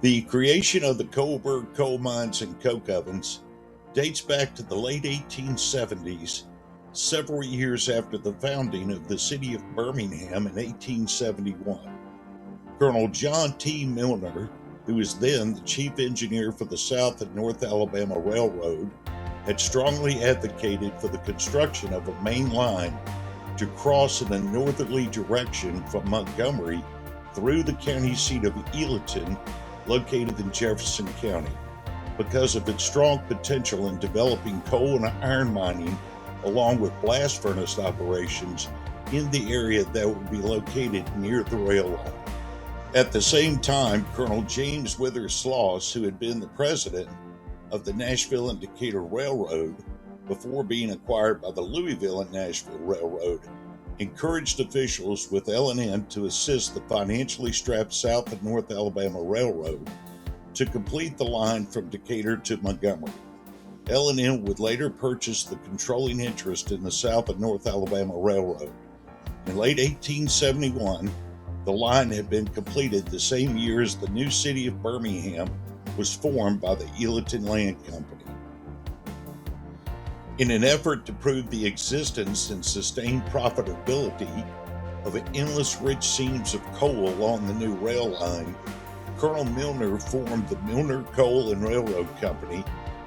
The creation of the Coalburg coal mines and coke ovens dates back to the late 1870s, several years after the founding of the city of Birmingham in 1871. Colonel John T. Milner, who was then the chief engineer for the South and North Alabama Railroad, had strongly advocated for the construction of a main line to cross in a northerly direction from Montgomery through the county seat of Eatonton, located in Jefferson County, because of its strong potential in developing coal and iron mining, along with blast furnace operations in the area that would be located near the rail line. At the same time, Colonel James Withers Sloss, who had been the president of the Nashville and Decatur Railroad before being acquired by the Louisville and Nashville Railroad, encouraged officials with L&N to assist the financially strapped South and North Alabama Railroad to complete the line from Decatur to Montgomery. L&N would later purchase the controlling interest in the South and North Alabama Railroad. In late 1871, the line had been completed the same year as the new city of Birmingham was formed by the Eatonton Land Company. In an effort to prove the existence and sustained profitability of endless rich seams of coal along the new rail line, Colonel Milner formed the Milner Coal and Railroad Company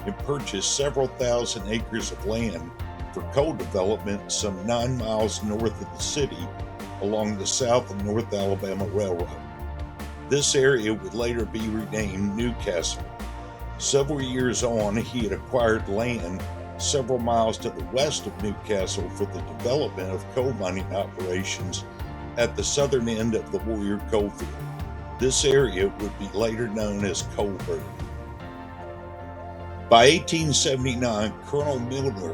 and purchased several thousand acres of land for coal development some 9 miles north of the city along the South and North Alabama Railroad. This area would later be renamed Newcastle. Several years on, he had acquired land several miles to the west of Newcastle for the development of coal mining operations at the southern end of the Warrior Coalfield. This area would be later known as Coalburg. By 1879, Colonel Milner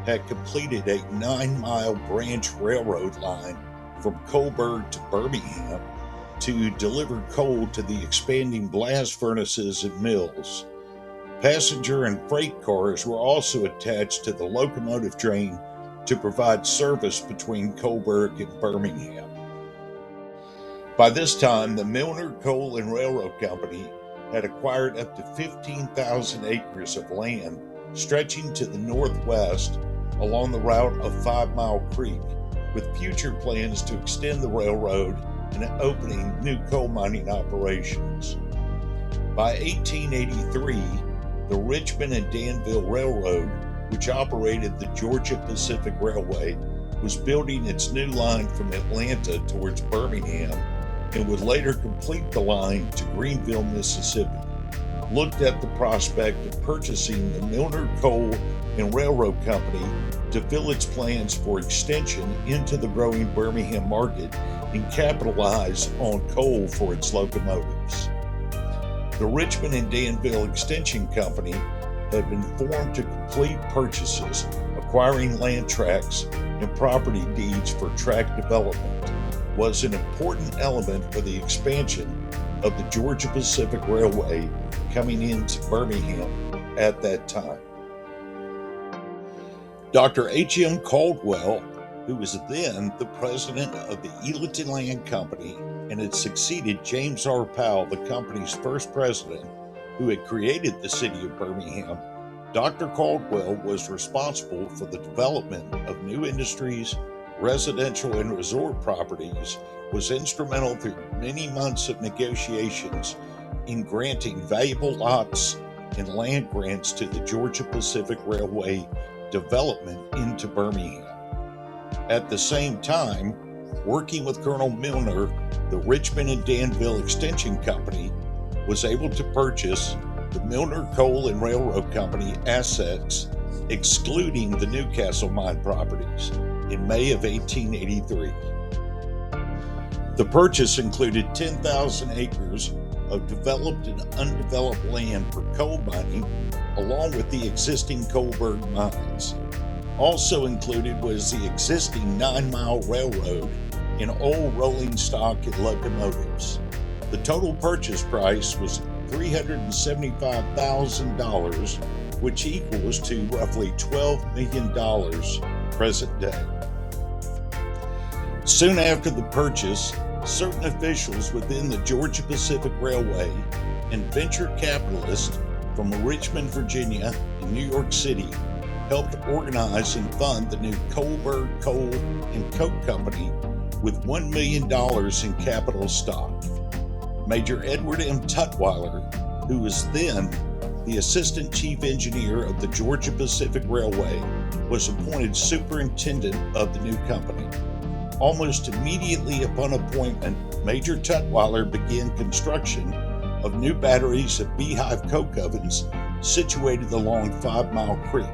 had completed a 9-mile branch railroad line from Coalburg to Birmingham to deliver coal to the expanding blast furnaces and mills. Passenger and freight cars were also attached to the locomotive train to provide service between Coalburg and Birmingham. By this time, the Milner Coal and Railroad Company had acquired up to 15,000 acres of land stretching to the northwest along the route of 5 Mile Creek, with future plans to extend the railroad and opening new coal mining operations. By 1883, the Richmond and Danville Railroad, which operated the Georgia Pacific Railway, was building its new line from Atlanta towards Birmingham and would later complete the line to Greenville, Mississippi. Looked at the prospect of purchasing the Milner Coal and Railroad Company to fill its plans for extension into the growing Birmingham market and capitalize on coal for its locomotives. The Richmond and Danville Extension Company had been formed to complete purchases, acquiring land tracts and property deeds for tract development, was an important element for the expansion of the Georgia Pacific Railway coming into Birmingham at that time. Dr. H.M. Caldwell, who was then the president of the Eatonton Land Company and had succeeded James R. Powell, the company's first president, who had created the city of Birmingham, Dr. Caldwell was responsible for the development of new industries, residential and resort properties, was instrumental through many months of negotiations in granting valuable lots and land grants to the Georgia Pacific Railway development into Birmingham. At the same time, working with Colonel Milner, the Richmond and Danville Extension Company was able to purchase the Milner Coal and Railroad Company assets, excluding the Newcastle mine properties, in May of 1883. The purchase included 10,000 acres of developed and undeveloped land for coal mining, along with the existing Coalburg mines. Also included was the existing 9-mile railroad and old rolling stock and locomotives. The total purchase price was $375,000, which equals to roughly $12 million present day. Soon after the purchase, certain officials within the Georgia Pacific Railway and venture capitalists from Richmond, Virginia, and New York City helped organize and fund the new Coalburg Coal and Coke Company with $1 million in capital stock. Major Edward M. Tutwiler, who was then the assistant chief engineer of the Georgia Pacific Railway, was appointed superintendent of the new company. Almost immediately upon appointment, Major Tutwiler began construction of new batteries of beehive coke ovens situated along 5 Mile Creek.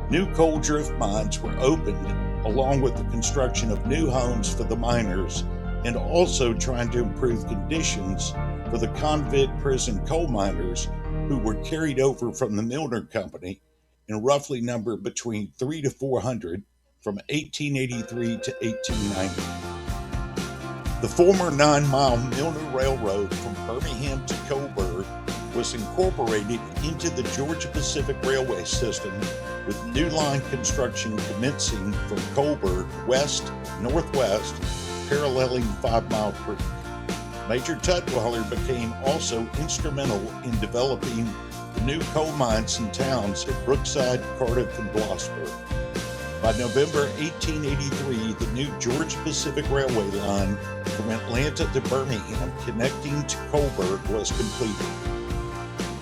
New coal drift mines were opened, along with the construction of new homes for the miners, and also trying to improve conditions for the convict prison coal miners who were carried over from the Milner Company and roughly numbered between 300 to 400 from 1883 to 1890. The former 9 Mile Milner Railroad from Birmingham to Coalburg was incorporated into the Georgia Pacific Railway system, with new line construction commencing from Coalburg west-northwest, paralleling 5 Mile Creek. Major Tutwiler became also instrumental in developing the new coal mines and towns at Brookside, Cardiff, and Blossburg. By November 1883, the new Georgia Pacific Railway line from Atlanta to Birmingham connecting to Coalburg was completed.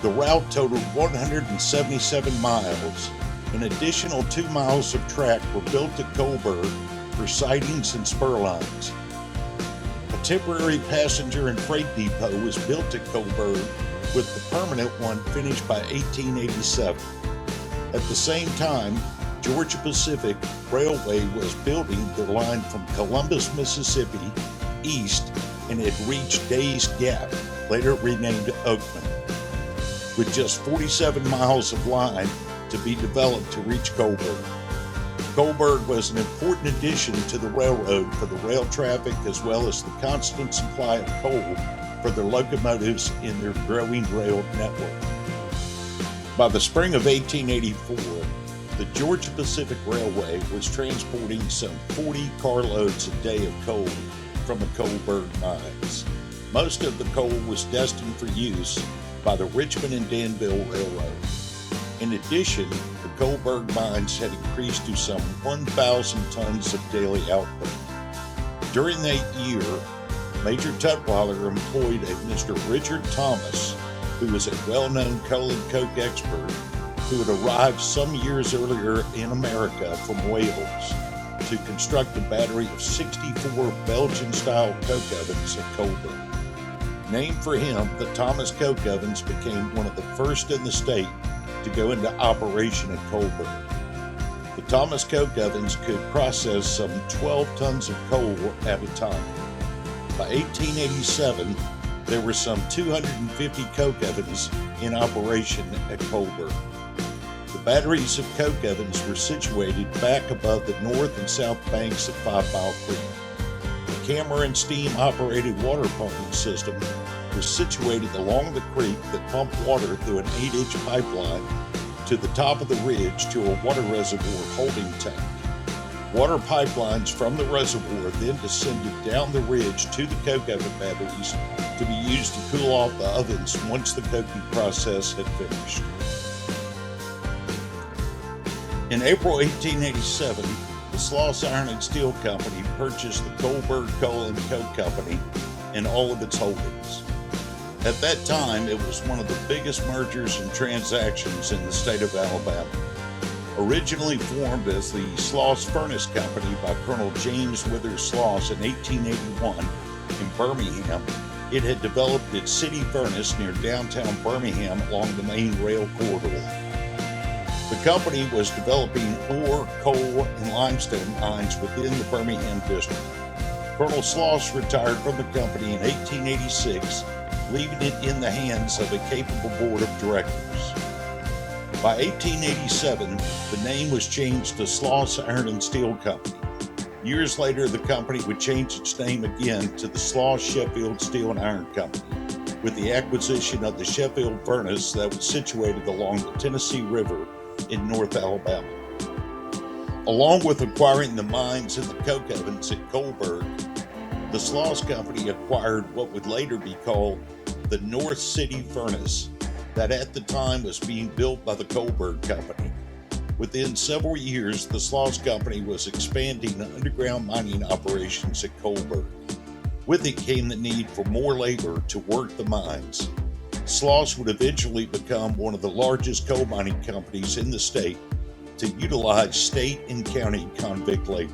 The route totaled 177 miles. An additional 2 miles of track were built at Coalburg for sidings and spur lines. A temporary passenger and freight depot was built at Coalburg, with the permanent one finished by 1887. At the same time, Georgia Pacific Railway was building the line from Columbus, Mississippi, east, and had reached Days Gap, later renamed Oakman, with just 47 miles of line to be developed to reach Coalburg. Coalburg was an important addition to the railroad for the rail traffic, as well as the constant supply of coal for their locomotives in their growing rail network. By the spring of 1884, the Georgia Pacific Railway was transporting some 40 carloads a day of coal from the Coalburg mines. Most of the coal was destined for use by the Richmond and Danville Railroad. In addition, the Coalburg mines had increased to some 1,000 tons of daily output. During that year, Major Tutwiler employed a Mr. Richard Thomas, who was a well-known coal and coke expert who had arrived some years earlier in America from Wales, to construct a battery of 64 Belgian-style coke ovens at Coalburg. Named for him, the Thomas coke ovens became one of the first in the state to go into operation at Coalburg. The Thomas coke ovens could process some 12 tons of coal at a time. By 1887, there were some 250 coke ovens in operation at Coalburg. The batteries of coke ovens were situated back above the north and south banks of 5 Mile Creek. The camera and steam operated water pumping system was situated along the creek that pumped water through an 8-inch pipeline to the top of the ridge to a water reservoir holding tank. Water pipelines from the reservoir then descended down the ridge to the coke oven batteries to be used to cool off the ovens once the coking process had finished. In April 1887, the Sloss Iron and Steel Company purchased the Coalburg Coal and Coke Company and all of its holdings. At that time, it was one of the biggest mergers and transactions in the state of Alabama. Originally formed as the Sloss Furnace Company by Colonel James Withers Sloss in 1881 in Birmingham, it had developed its city furnace near downtown Birmingham along the main rail corridor. The company was developing ore, coal, and limestone mines within the Birmingham district. Colonel Sloss retired from the company in 1886, leaving it in the hands of a capable board of directors. By 1887, the name was changed to Sloss Iron and Steel Company. Years later, the company would change its name again to the Sloss Sheffield Steel and Iron Company, with the acquisition of the Sheffield furnace that was situated along the Tennessee River in North Alabama. Along with acquiring the mines and the coke ovens at Coalburg, the Sloss Company acquired what would later be called the North City furnace that at the time was being built by the Coalburg Company. Within several years, the Sloss Company was expanding underground mining operations at Coalburg. With it came the need for more labor to work the mines. Sloss would eventually become one of the largest coal mining companies in the state to utilize state and county convict labor.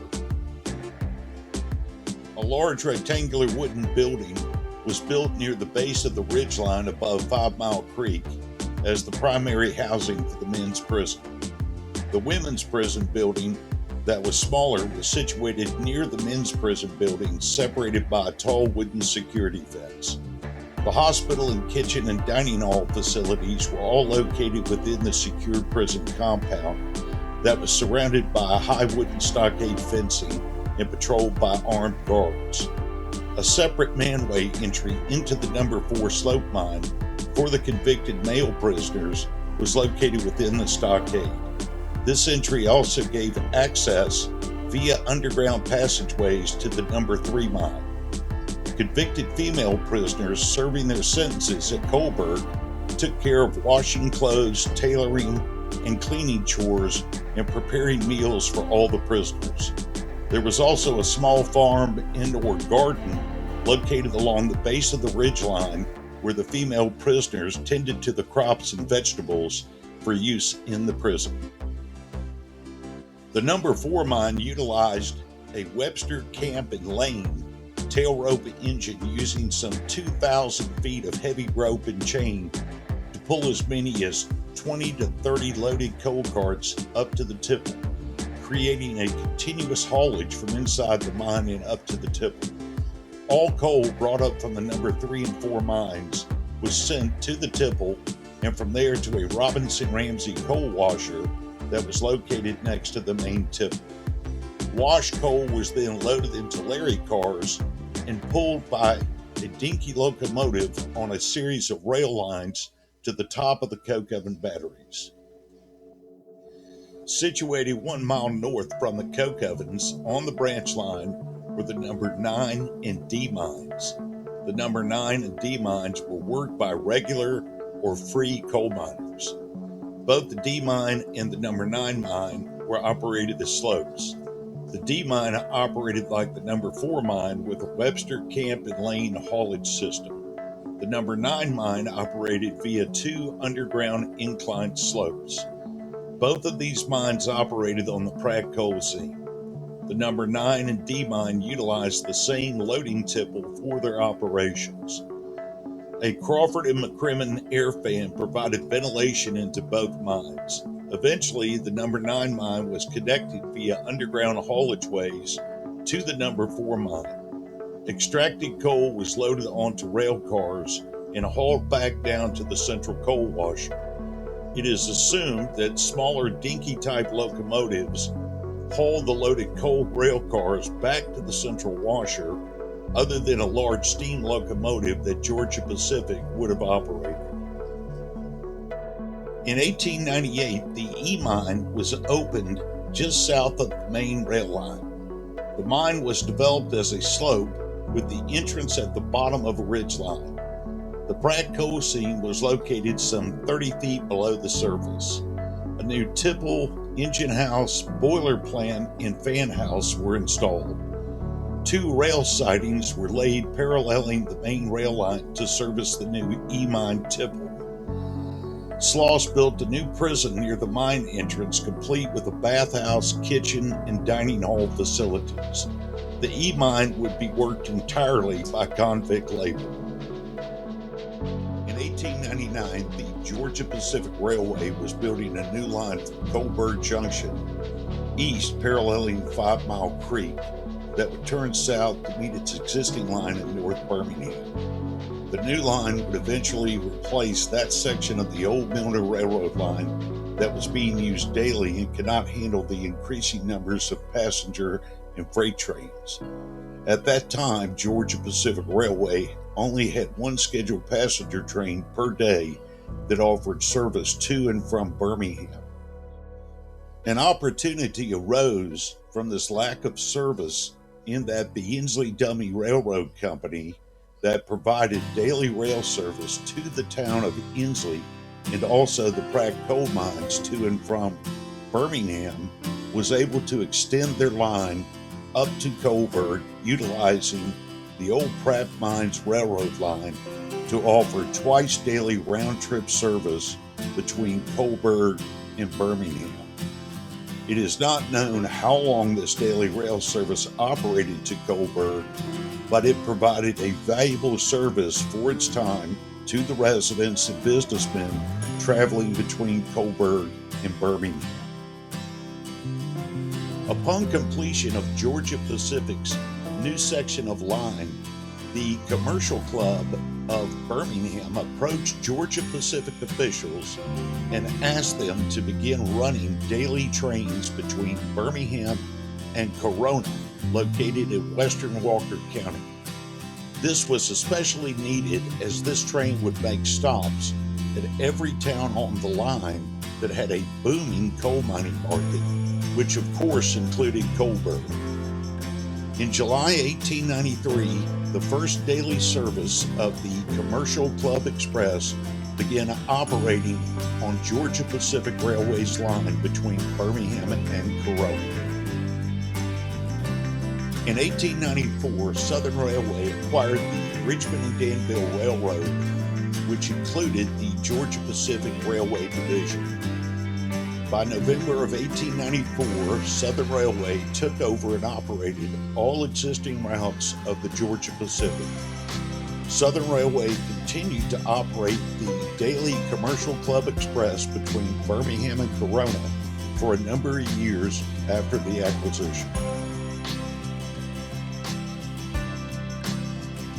A large rectangular wooden building was built near the base of the ridgeline above 5 Mile Creek as the primary housing for the men's prison. The women's prison building that was smaller was situated near the men's prison building, separated by a tall wooden security fence. The hospital and kitchen and dining hall facilities were all located within the secured prison compound that was surrounded by a high wooden stockade fencing and patrolled by armed guards. A separate manway entry into the number 4 slope mine for the convicted male prisoners was located within the stockade. This entry also gave access via underground passageways to the number 3 mine. Convicted female prisoners serving their sentences at Coalburg took care of washing clothes, tailoring, and cleaning chores, and preparing meals for all the prisoners. There was also a small farm and/or garden located along the base of the ridgeline where the female prisoners tended to the crops and vegetables for use in the prison. The number 4 mine utilized a Webster Camp and Lane tail rope engine using some 2,000 feet of heavy rope and chain to pull as many as 20 to 30 loaded coal carts up to the tipple, creating a continuous haulage from inside the mine and up to the tipple. All coal brought up from the number 3 and 4 mines was sent to the tipple and from there to a Robinson Ramsey coal washer that was located next to the main tipple. Washed coal was then loaded into Larry cars and pulled by a dinky locomotive on a series of rail lines to the top of the coke oven batteries. Situated 1 mile north from the coke ovens on the branch line were the number 9 and D mines. The number 9 and D mines were worked by regular or free coal miners. Both the D mine and the number 9 mine were operated as slopes. The D mine operated like the number 4 mine with a Webster Camp and Lane haulage system. The number 9 mine operated via 2 underground inclined slopes. Both of these mines operated on the Pratt coal seam. The number 9 and D mine utilized the same loading tipple for their operations. A Crawford and McCrimmon air fan provided ventilation into both mines. Eventually, the number 9 mine was connected via underground haulage ways to the number 4 mine. Extracted coal was loaded onto rail cars and hauled back down to the central coal washer. It is assumed that smaller dinky-type locomotives hauled the loaded coal rail cars back to the central washer, other than a large steam locomotive that Georgia Pacific would have operated. In 1898, the E mine was opened just south of the main rail line. The mine was developed as a slope with the entrance at the bottom of a ridge line. The Pratt coal seam was located some 30 feet below the surface. A new tipple, engine house, boiler plant, and fan house were installed. 2 rail sidings were laid paralleling the main rail line to service the new E-mine tipple. Sloss built a new prison near the mine entrance, complete with a bathhouse, kitchen, and dining hall facilities. The E-mine would be worked entirely by convict labor. In 1899, the Georgia Pacific Railway was building a new line from Coalburg Junction east, paralleling 5 Mile Creek, that would turn south to meet its existing line in North Birmingham. The new line would eventually replace that section of the old Milner Railroad line that was being used daily and could not handle the increasing numbers of passenger and freight trains. At that time, Georgia Pacific Railway only had 1 scheduled passenger train per day that offered service to and from Birmingham. An opportunity arose from this lack of service in that the Inslee Dummy Railroad Company that provided daily rail service to the town of Inslee and also the Pratt coal mines to and from Birmingham, was able to extend their line up to Coalburg, utilizing the old Pratt Mines Railroad line to offer twice daily round-trip service between Coalburg and Birmingham. It is not known how long this daily rail service operated to Coalburg, but it provided a valuable service for its time to the residents and businessmen traveling between Coalburg and Birmingham. Upon completion of Georgia Pacific's new section of line, the Commercial Club of Birmingham approached Georgia Pacific officials and asked them to begin running daily trains between Birmingham and Corona, located in western Walker County. This was especially needed as this train would make stops at every town on the line that had a booming coal mining market, which of course included Coalburg. In July 1893, the first daily service of the Commercial Club Express began operating on Georgia Pacific Railway's line between Birmingham and Corona. In 1894, Southern Railway acquired the Richmond and Danville Railroad, which included the Georgia Pacific Railway Division. By November of 1894, Southern Railway took over and operated all existing routes of the Georgia Pacific. Southern Railway continued to operate the daily Commercial Club Express between Birmingham and Corona for a number of years after the acquisition.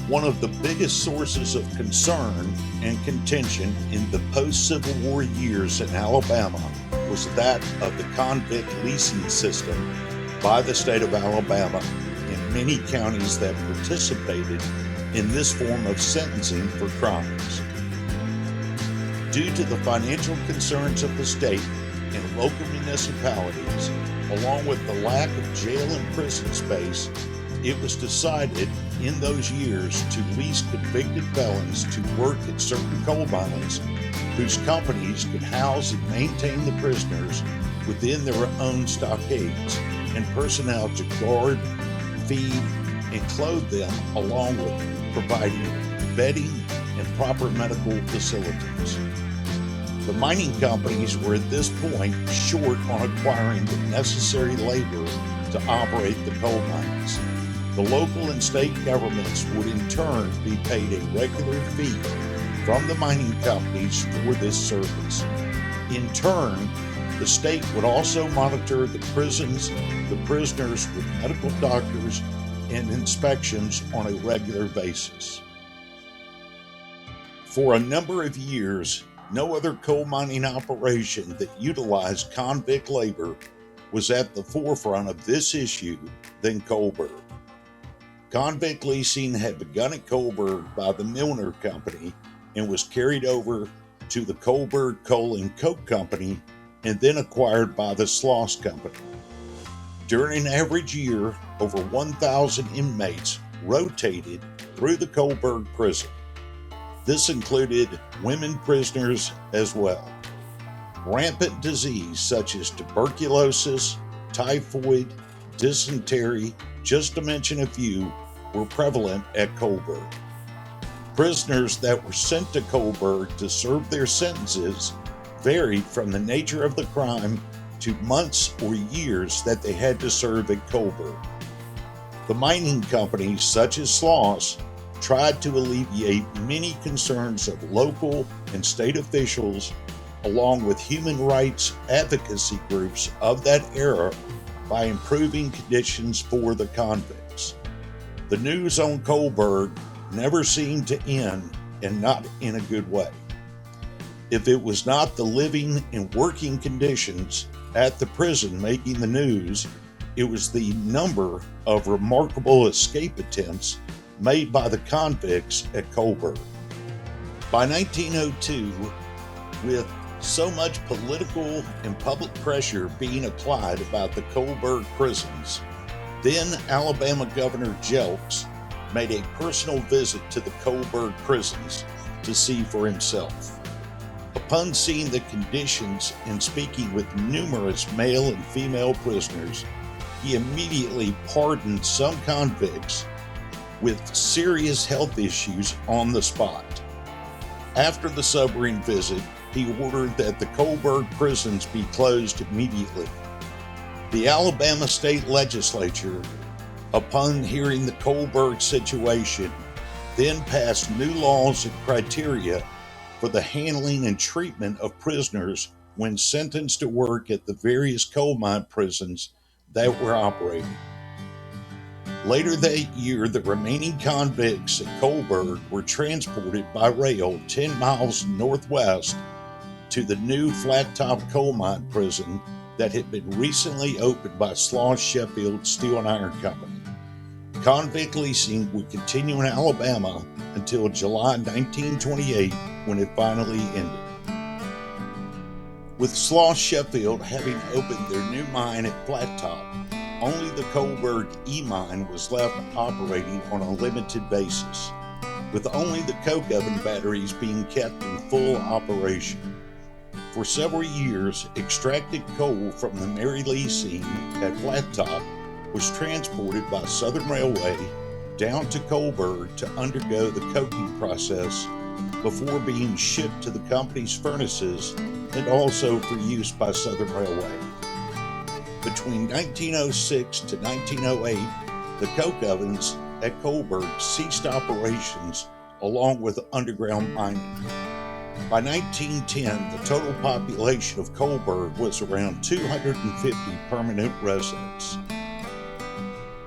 One of the biggest sources of concern and contention in the post-Civil War years in Alabama was that of the convict leasing system by the state of Alabama in many counties that participated in this form of sentencing for crimes. Due to the financial concerns of the state and local municipalities, along with the lack of jail and prison space, it was decided in those years to lease convicted felons to work at certain coal mines whose companies could house and maintain the prisoners within their own stockades, and personnel to guard, feed, and clothe them, along with providing bedding and proper medical facilities. The mining companies were at this point short on acquiring the necessary labor to operate the coal mines. The local and state governments would in turn be paid a regular fee from the mining companies for this service. In turn, the state would also monitor the prisons, the prisoners with medical doctors and inspections on a regular basis. For a number of years, no other coal mining operation that utilized convict labor was at the forefront of this issue than Coalburg. Convict leasing had begun at Coalburg by the Milner Company and was carried over to the Coalburg Coal and Coke Company and then acquired by the Sloss Company. During an average year, over 1,000 inmates rotated through the Coalburg prison. This included women prisoners as well. Rampant disease such as tuberculosis, typhoid, dysentery, just to mention a few, were prevalent at Coalburg. Prisoners that were sent to Coalburg to serve their sentences varied from the nature of the crime to months or years that they had to serve at Coalburg. The mining companies, such as Sloss, tried to alleviate many concerns of local and state officials, along with human rights advocacy groups of that era, by improving conditions for the convicts. The news on Coalburg never seemed to end, and not in a good way. If it was not the living and working conditions at the prison making the news, it was the number of remarkable escape attempts made by the convicts at Coalburg. By 1902, with so much political and public pressure being applied about the Coalburg prisons, then Alabama Governor Jelks made a personal visit to the Coalburg prisons to see for himself. Upon seeing the conditions and speaking with numerous male and female prisoners, he immediately pardoned some convicts with serious health issues on the spot. After the sobering visit, he ordered that the Coalburg prisons be closed immediately. The Alabama State Legislature, upon hearing the Coalburg situation, then passed new laws and criteria for the handling and treatment of prisoners when sentenced to work at the various coal mine prisons that were operating. Later that year, the remaining convicts at Coalburg were transported by rail 10 miles northwest to the new flat-top coal mine prison that had been recently opened by Sloss Sheffield Steel and Iron Company. Convict leasing would continue in Alabama until July 1928, when it finally ended. With Sloss Sheffield having opened their new mine at Flat Top, only the Coalburg E mine was left operating on a limited basis, with only the coke oven batteries being kept in full operation. For several years, extracted coal from the Mary Leasing at Flat Top was transported by Southern Railway down to Coalburg to undergo the coking process before being shipped to the company's furnaces and also for use by Southern Railway. Between 1906 to 1908, the coke ovens at Coalburg ceased operations along with underground mining. By 1910, the total population of Coalburg was around 250 permanent residents.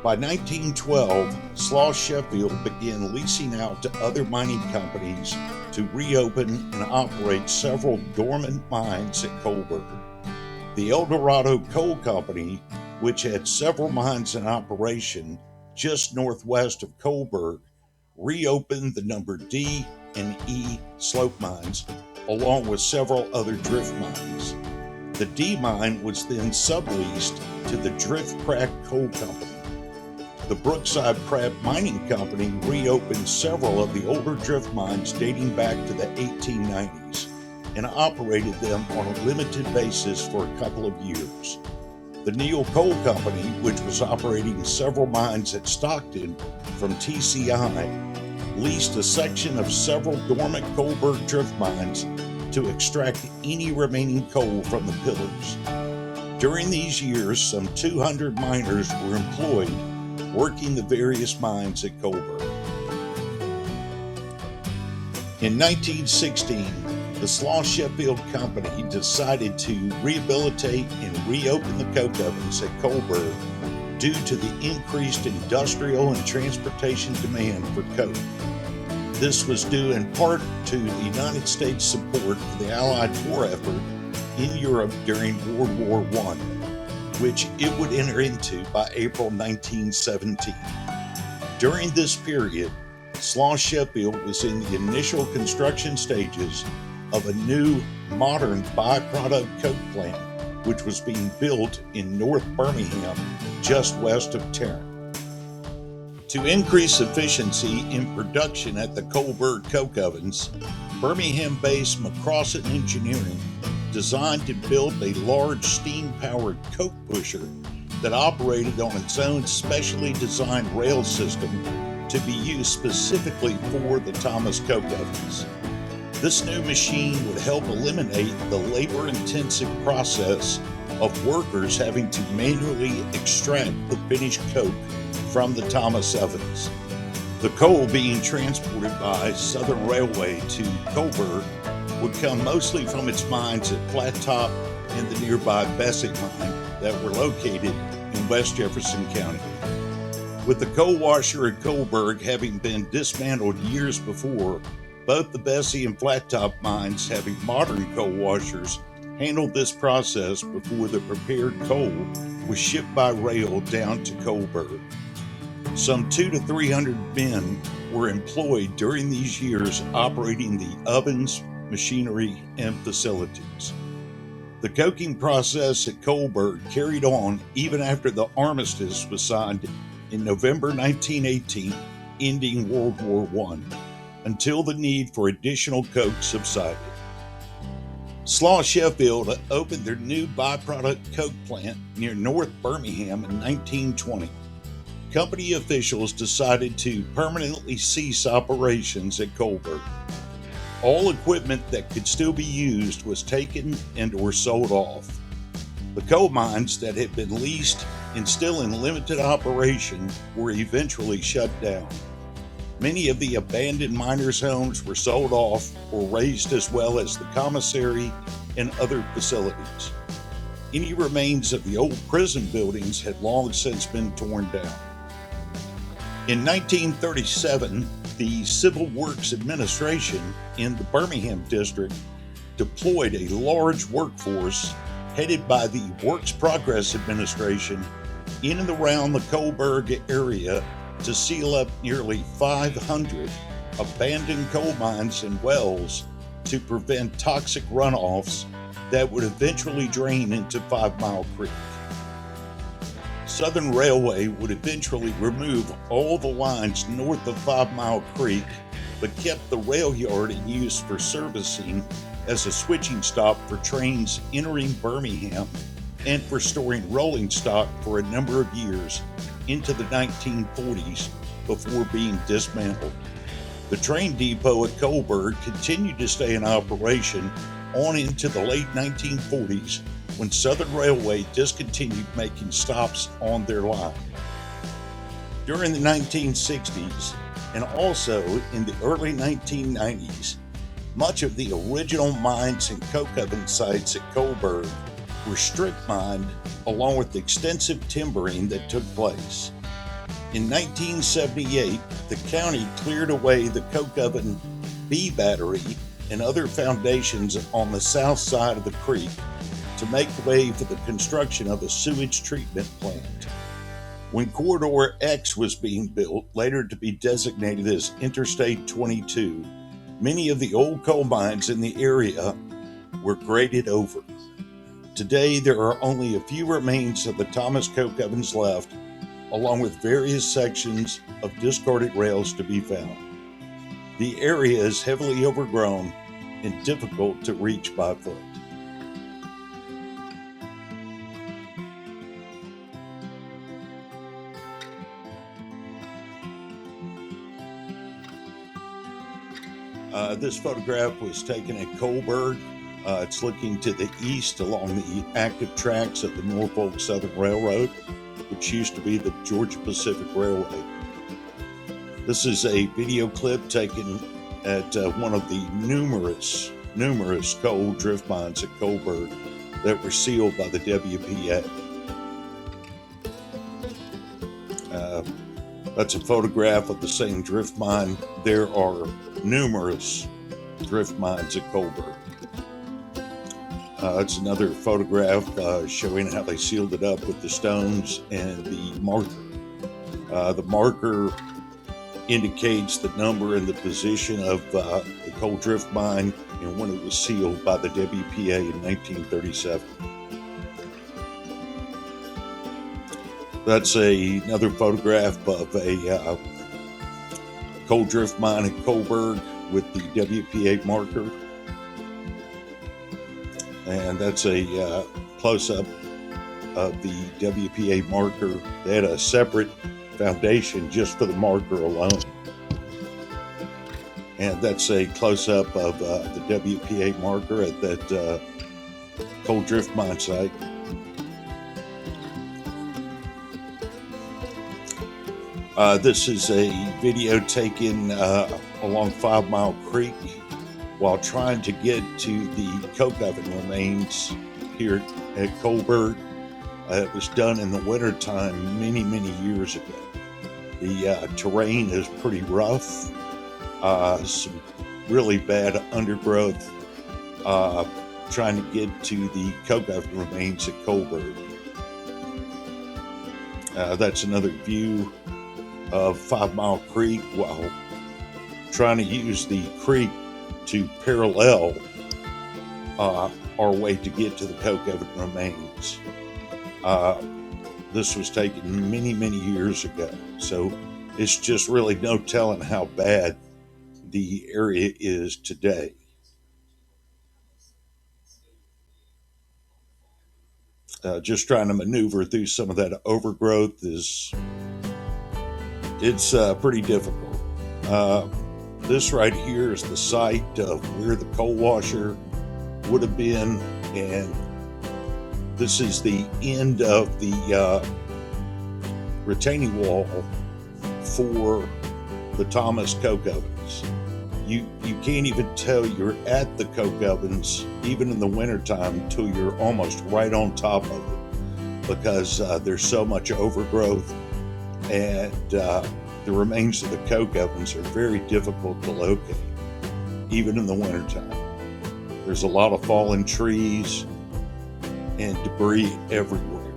By 1912, Sloss Sheffield began leasing out to other mining companies to reopen and operate several dormant mines at Coalburg. The El Dorado Coal Company, which had several mines in operation just northwest of Coalburg, reopened the number D and E slope mines, along with several other drift mines. The D mine was then subleased to the Drift Crack Coal Company. The Brookside Pratt Mining Company reopened several of the older drift mines dating back to the 1890s and operated them on a limited basis for a couple of years. The Neal Coal Company, which was operating several mines at Stockton from TCI, leased a section of several dormant Coalburg drift mines to extract any remaining coal from the pillars. During these years, some 200 miners were employed working the various mines at Coalburg. In 1916, the Sloss Sheffield Company decided to rehabilitate and reopen the coke ovens at Coalburg due to the increased industrial and transportation demand for coke. This was due in part to the United States support for the Allied war effort in Europe during World War I, which it would enter into by April 1917. During this period, Sloss Sheffield was in the initial construction stages of a new, modern byproduct coke plant, which was being built in North Birmingham, just west of Tarrant. To increase efficiency in production at the Coalburg coke ovens, Birmingham-based McCrossin Engineering designed and built a large steam-powered coke pusher that operated on its own specially designed rail system to be used specifically for the Thomas coke ovens. This new machine would help eliminate the labor-intensive process of workers having to manually extract the finished coke from the Thomas ovens. The coal being transported by Southern Railway to Coalburg would come mostly from its mines at Flat Top and the nearby Bessie mine that were located in West Jefferson County. With the coal washer at Coalburg having been dismantled years before, both the Bessie and Flat Top mines having modern coal washers handled this process before the prepared coal was shipped by rail down to Coalburg. Some 200 to 300 men were employed during these years operating the ovens, machinery, and facilities. The coking process at Coalburg carried on even after the armistice was signed in November 1918 ending World War I, until the need for additional coke subsided. Sloss Sheffield opened their new byproduct coke plant near North Birmingham in 1920. Company officials decided to permanently cease operations at Coalburg. All equipment that could still be used was taken and or sold off. The coal mines that had been leased and still in limited operation were eventually shut down. Many of the abandoned miners' homes were sold off or razed, as well as the commissary and other facilities. Any remains of the old prison buildings had long since been torn down. In 1937, the Civil Works Administration in the Birmingham district deployed a large workforce headed by the Works Progress Administration in and around the Coalburg area to seal up nearly 500 abandoned coal mines and wells to prevent toxic runoffs that would eventually drain into 5 Mile Creek. Southern Railway would eventually remove all the lines north of 5 Mile Creek, but kept the rail yard in use for servicing as a switching stop for trains entering Birmingham and for storing rolling stock for a number of years into the 1940s before being dismantled. The train depot at Coalburg continued to stay in operation on into the late 1940s, when Southern Railway discontinued making stops on their line. During the 1960s and also in the early 1990s, much of the original mines and coke oven sites at Coalburg were strip mined, along with extensive timbering that took place. In 1978, the county cleared away the coke oven B battery and other foundations on the south side of the creek to make way for the construction of a sewage treatment plant. When Corridor X was being built, later to be designated as Interstate 22, many of the old coal mines in the area were graded over. Today, there are only a few remains of the Thomas coke ovens left, along with various sections of discarded rails to be found. The area is heavily overgrown and difficult to reach by foot. This photograph was taken at Coalburg. It's looking to the east along the active tracks of the Norfolk Southern Railroad, which used to be the Georgia Pacific Railway. This is a video clip taken at one of the numerous coal drift mines at Coalburg that were sealed by the WPA. That's a photograph of the same drift mine. There are numerous drift mines at Coalburg. It's another photograph showing how they sealed it up with the stones and the marker. The marker indicates the number and the position of the coal drift mine and when it was sealed by the WPA in 1937. That's another photograph of a coal drift mine at Coalburg with the WPA marker. And that's a close-up of the WPA marker. They had a separate foundation just for the marker alone. And that's a close-up of the WPA marker at that coal drift mine site. This is a video taken along 5 Mile Creek while trying to get to the coke oven remains here at Coalburg. It was done in the wintertime many years ago. The terrain is pretty rough, some really bad undergrowth, trying to get to the coke oven remains at Coalburg. That's another view of 5 Mile Creek while trying to use the creek to parallel our way to get to the coke oven remains. This was taken many years ago, so It's just really no telling how bad the area is today. Just trying to maneuver through some of that overgrowth it's pretty difficult. Uh, this right here is the site of where the coal washer would have been, and this is the end of the retaining wall for the Thomas coke ovens. You can't even tell you're at the coke ovens, even in the wintertime, until you're almost right on top of it, because there's so much overgrowth, and the remains of the coke ovens are very difficult to locate, even in the wintertime. There's a lot of fallen trees and debris everywhere.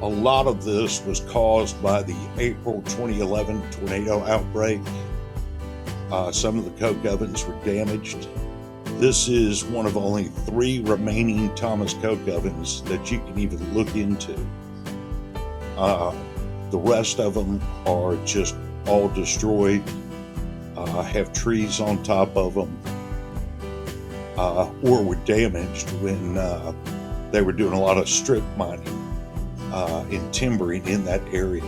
A lot of this was caused by the April 2011 tornado outbreak. Some of the coke ovens were damaged. This is one of only 3 remaining Thomas coke ovens that you can even look into. The rest of them are just all destroyed, have trees on top of them, or were damaged when they were doing a lot of strip mining and timbering in that area.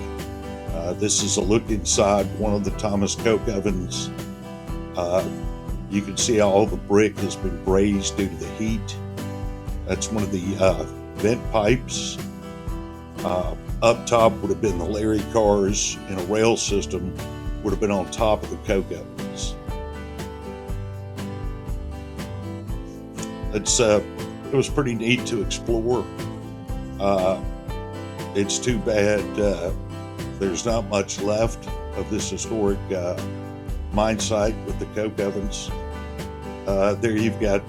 This is a look inside one of the Thomas coke ovens. You can see how all the brick has been brazed due to the heat. That's one of the vent pipes. Up top would have been the Larry cars, and a rail system would have been on top of the coke ovens. It was pretty neat to explore. It's too bad there's not much left of this historic mine site with the coke ovens. There you've got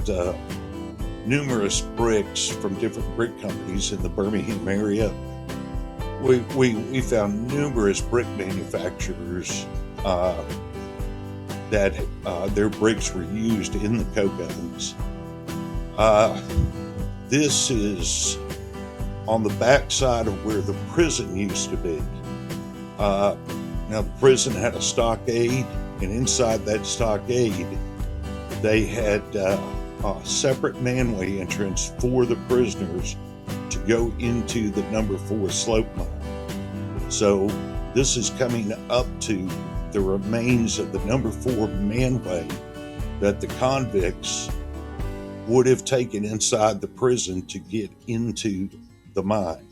numerous bricks from different brick companies in the Birmingham area. We found numerous brick manufacturers that their bricks were used in the coke ovens. This is on the backside of where the prison used to be. Now the prison had a stockade, and inside that stockade they had a separate manway entrance for the prisoners to go into the number 4 slope mine. So this is coming up to the remains of the number 4 manway that the convicts would have taken inside the prison to get into the mine.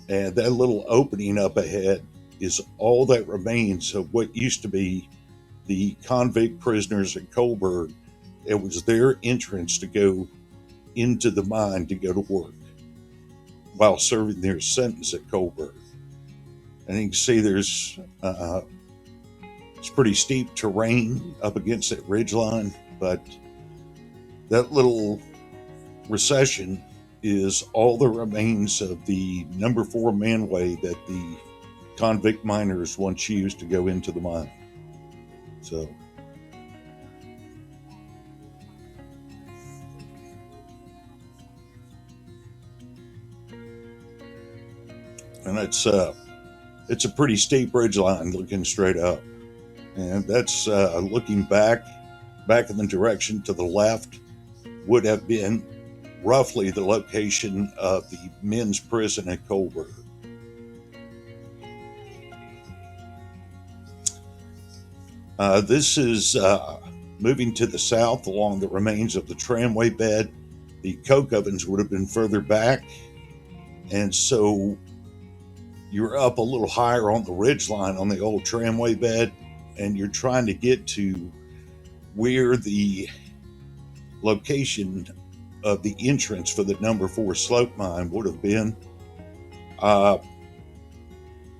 And that little opening up ahead is all that remains of what used to be the convict prisoners at Coalburg. It was their entrance to go into the mine to go to work while serving their sentence at Coalburg. And you can see there's it's pretty steep terrain up against that ridge line, but that little recession is all the remains of the number 4 manway that the convict miners once used to go into the mine. So and it's a pretty steep ridge line looking straight up, and that's looking back in the direction to the left would have been roughly the location of the men's prison at Coalburg. This is moving to the south along the remains of the tramway bed. The coke ovens would have been further back, and so you're up a little higher on the ridge line on the old tramway bed, and you're trying to get to where the location of the entrance for the number 4 slope mine would have been.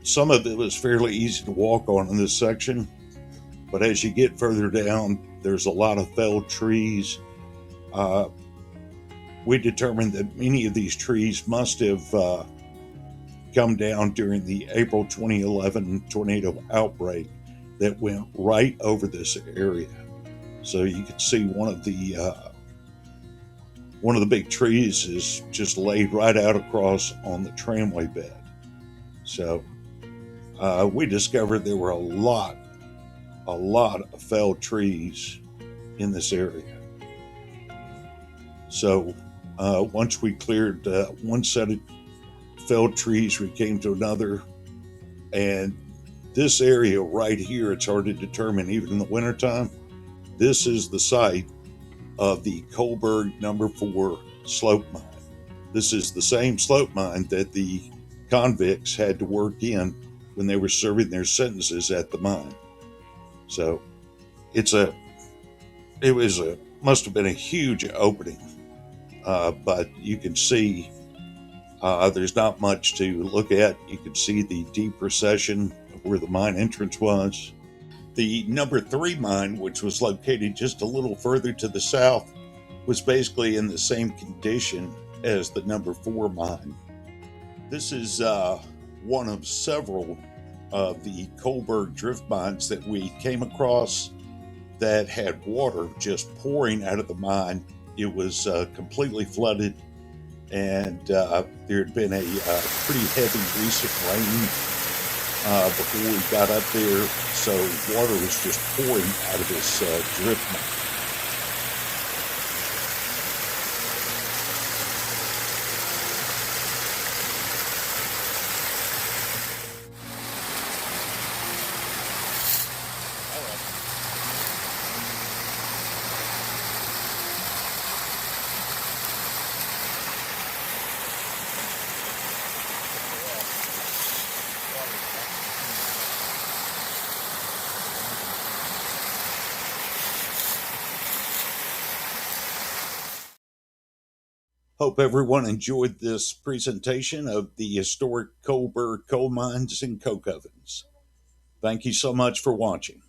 Some of it was fairly easy to walk on in this section, but as you get further down, there's a lot of felled trees. We determined that many of these trees must have come down during the April 2011 tornado outbreak that went right over this area. So you can see one of the big trees is just laid right out across on the tramway bed. So we discovered there were a lot of felled trees in this area. So once we cleared one set of felled trees, we came to another. And this area right here, it's hard to determine even in the wintertime. This is the site of the Coalburg number 4 slope mine. This is the same slope mine that the convicts had to work in when they were serving their sentences at the mine. So must have been a huge opening, but you can see there's not much to look at. You can see the deep recession of where the mine entrance was. The number 3 mine, which was located just a little further to the south, was basically in the same condition as the number 4 mine. This is one of several of the Coalburg drift mines that we came across that had water just pouring out of the mine. It was completely flooded, and there had been a pretty heavy recent rain before we got up there, so water was just pouring out of this drift mine. Hope everyone enjoyed this presentation of the historic Coalburg coal mines and coke ovens. Thank you so much for watching.